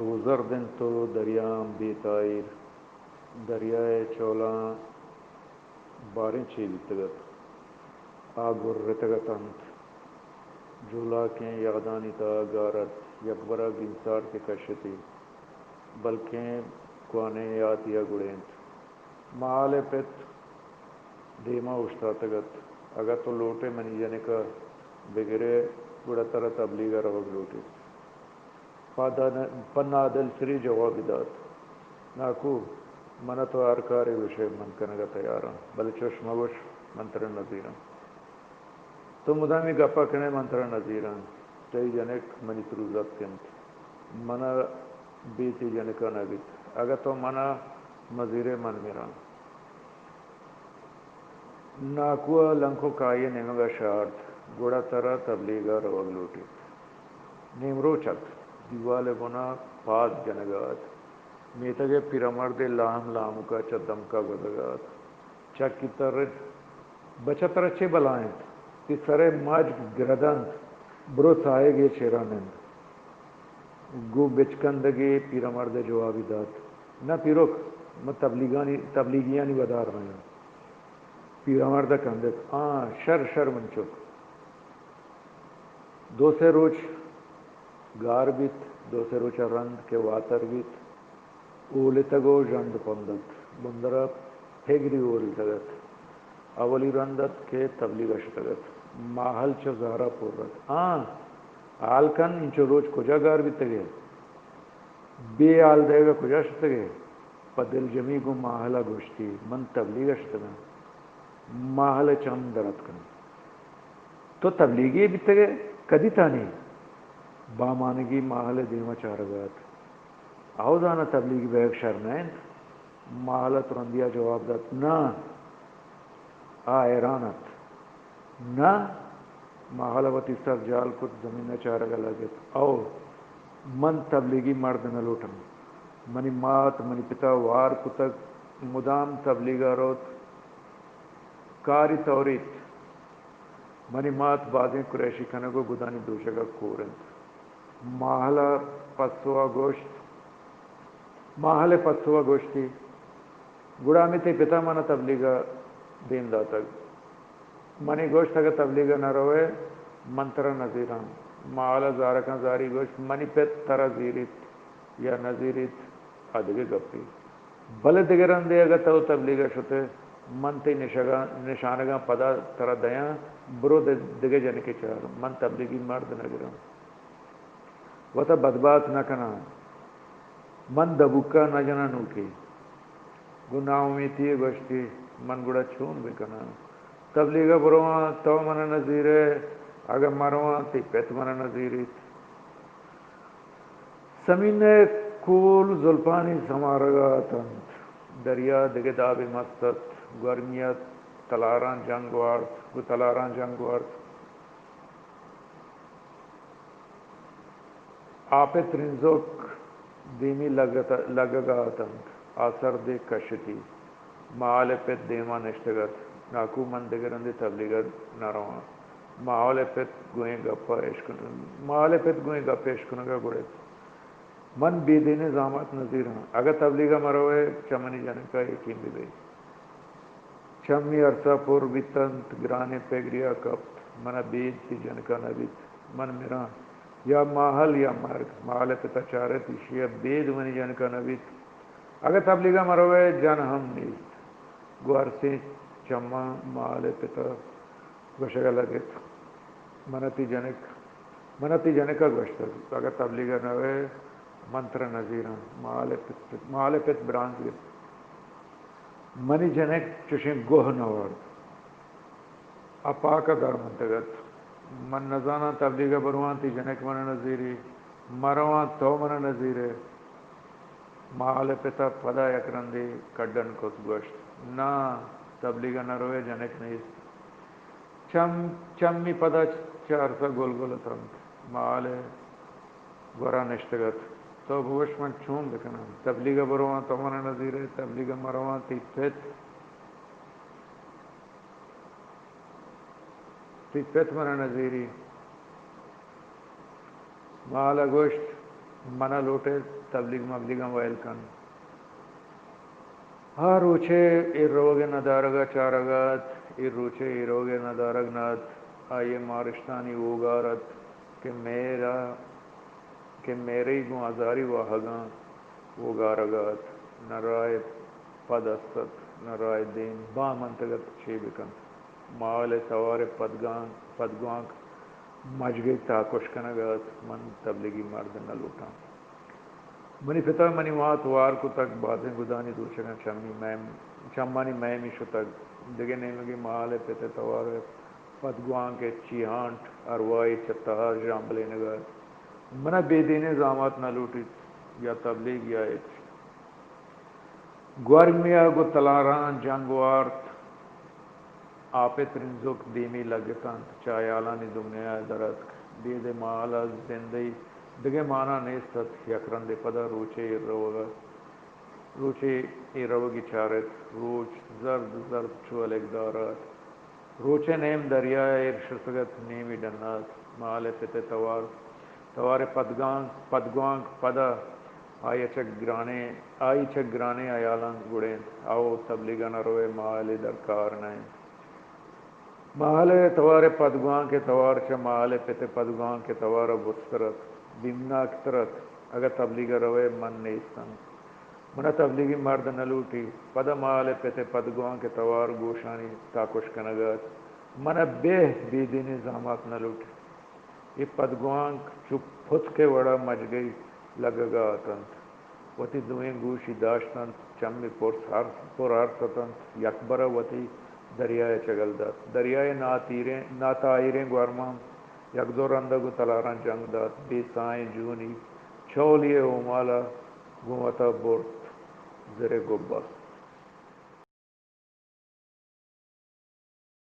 روزر دن تو دریام بیتائر دریائے چولاں باریں چیل تگت آگر رتگت انت جولا کے یادانی تا گارت یکبرا گنسار کے کشتی بلکہ کوانے یاتیا گڑینت مال پت دیما اشتا تگت اگر تو لوٹے منی جنے کا بگرے گڑا ترا تبلیغ روگ لوٹی پنا دل سری جواب داد ناکو من تو آرکاری وشے من کنگا تیارا بل چشم وش منتر نظیرم تو مدامی گپا کنے منتر نظیرم چاہی جنک منی تروزت کنت منا بیتی جنکا نبیت اگر تو منا مزیر من میران ناکوا لنکو کائی نمگا شارت گوڑا ترا تبلیغا روگ لوٹی نیمرو چک دیوال گنا پاد جنگات میتگے پیرمرد لام لام کا چدم کا گزگات چک کی تر بچتر اچھے بلائیں کہ سرے ماج گردند برو سائے گے چیرانند گو بچکندگے پیرمرد جوابی داد نہ پیروک میں تبلیغیانی بدار رہے ہیں پیرمرد کندت شر شر من چک دو سے روچ گار بیت دو سے روچ رند کے واتر بیت اولتگو جند پندت بندرا پھیگری اولتگت اولی رندت کے تبلیغ اشتگت ماحل چو زہرا پورت آلکن انچو روچ کجا گار بیتگے بے آل دے گا کجا شتگے پا دل جمی کو ماحلہ گوشتی من تبلیغ اشتگا ماحل چم درد کن تو تبلیغی بیتگے کدی تانی بامانگی ماحل دیما چارگات آوزانا تبلیغی بیگ شرنین ماحل ترندیا جواب داد نا ایرانت نا ماحل وطی سر جال کت زمین چارگا لگت او من تبلیغی مرد نلوٹم منی مات منی پتا وار کتک مدام تبلیغا روت کاری توریت منی مات بازیں قریشی کنگو گدانی دوشگا کورند ماحلہ پسوا گوشتی گڑا میں تے پتا مانا تبلیغا دین داتگ منی گوشت اگر تبلیغا نہ روئے منتر نظیران ماحلہ زارکان زاری گوشت منی پت ترا زیریت یا نظیریت ادگے گپی بلے دگران دے اگر تو تبلیغا شتے من تے نشانگاں پدا ترا دیاں برو دگے جنے کے چار من تبلیغی مرد نگرام و تا بدبات نہ کنا من دبکا نہ جنا نوکی گناہ امیتی گوشتی من گڑا چون بکنا تبلیغ بروان تو من نظیرے اگر مروان تی پیت من نظیریت سمین کول زلپانی سمارگا تند دریا دگے دابی مستت گرمیت تلاران جنگ وارت گو تلاران جنگ وارت آپے ترنزوک دیمی لگگا تند آثر دے کشتی مال پت دیما نشتگت ناکو من دگرند تبلیغت نروان مال پت گوئیں گپا اشکنگا گوڑت من بی دین زامت نظیر ہاں اگر تبلیغہ مروے چمنی جنکا یقین بھی بھئی چمی عرصہ پور بیتنت گرانے پیگریا کپت من بید تی جنکا نبیت من میران یا ماحل یا مرگ ماحل پتا چارے تیشیا بید منی جنکا نبیت اگر تبلیغہ مروے جن ہم نیست گو عرصی چما ماحل پتا گوشگا لگت منتی جنکا گوشتا اگر تبلیغہ نوے منتر نظیران مال پت برانز گت منی جنک چشیں گوہ نوارد اپاکا در منتگت من نزانا تبلیغ بروان تی جنک من نظیری مروان تو من نظیرے مال پتا پدا یکرندی کڈن کس گوشت نا تبلیغ نہ روئے جنک نیست چمی پدا چارسا گول گول تند مال گورا نشتگت تو بوش من چون بکنم تبلیغ بروان تو من نظیرے تبلیغ مروان تی پت من نظیری مالا گوشت منا لوٹے تبلیغ مبلیغ وائل کن ہاں روچے ایروگ ندارگا چارگات روچے ایروگ ندارگ نات آئیے مارشتانی اوگارت کہ میرے گو آزاری و حگاں اوگارگات نرائے پد استت نرائے دین با منتگت چی بکن مال توار پدگانک مجگی تاکوش کنگات من تبلیغی مرد نلوٹاں منی پتا منی وات وار کو تک باتیں گدانی دور چکن چمانی میمی شو تک دگے نیمگی مال پتے توار پدگوان کے چیہانٹ اروائی چتہار جامبلے نگات منہ بے دین زامات نہ لوٹی یا تبلیغ یا ایچ گوارمیا گو تلاران جنگوارت آپے ترنزوک دیمی لگتان چایالانی دنیا درد بید مالا زندگی دگے مانا نیستت یکرند پدا روچے ایروگی چارت روچ زرد زرد چوالک دارات روچے نیم دریائے ارشسگت نیمی ڈنات مال پتے توار پدگوانک پدا آئی چک گرانے آیالان گڑیں آو تبلیغان روے مال درکار نائیں مال توار پدگوان کے توار چا مال پتے پدگوان کے توار بسترت بیمناک ترت اگر تبلیغ روے من نیستن منہ تبلیغی مرد نلوٹی پدا مال پتے پدگوان کے توار گوشانی تاکوش کنگات منہ بے دین زامات نلوٹی یہ پدگوان چپ پھت کے وڑا مج گئی لگگا آتنت وتی دوئیں گوشی داشتنت چمی پر آرستنت یکبرہ وتی دریائے چگل دات دریائے ناتائریں گورمان یک دو رندگو تلاران جنگ دات بے سائیں جونی چولیے اومالا گوتا برت زرے گبا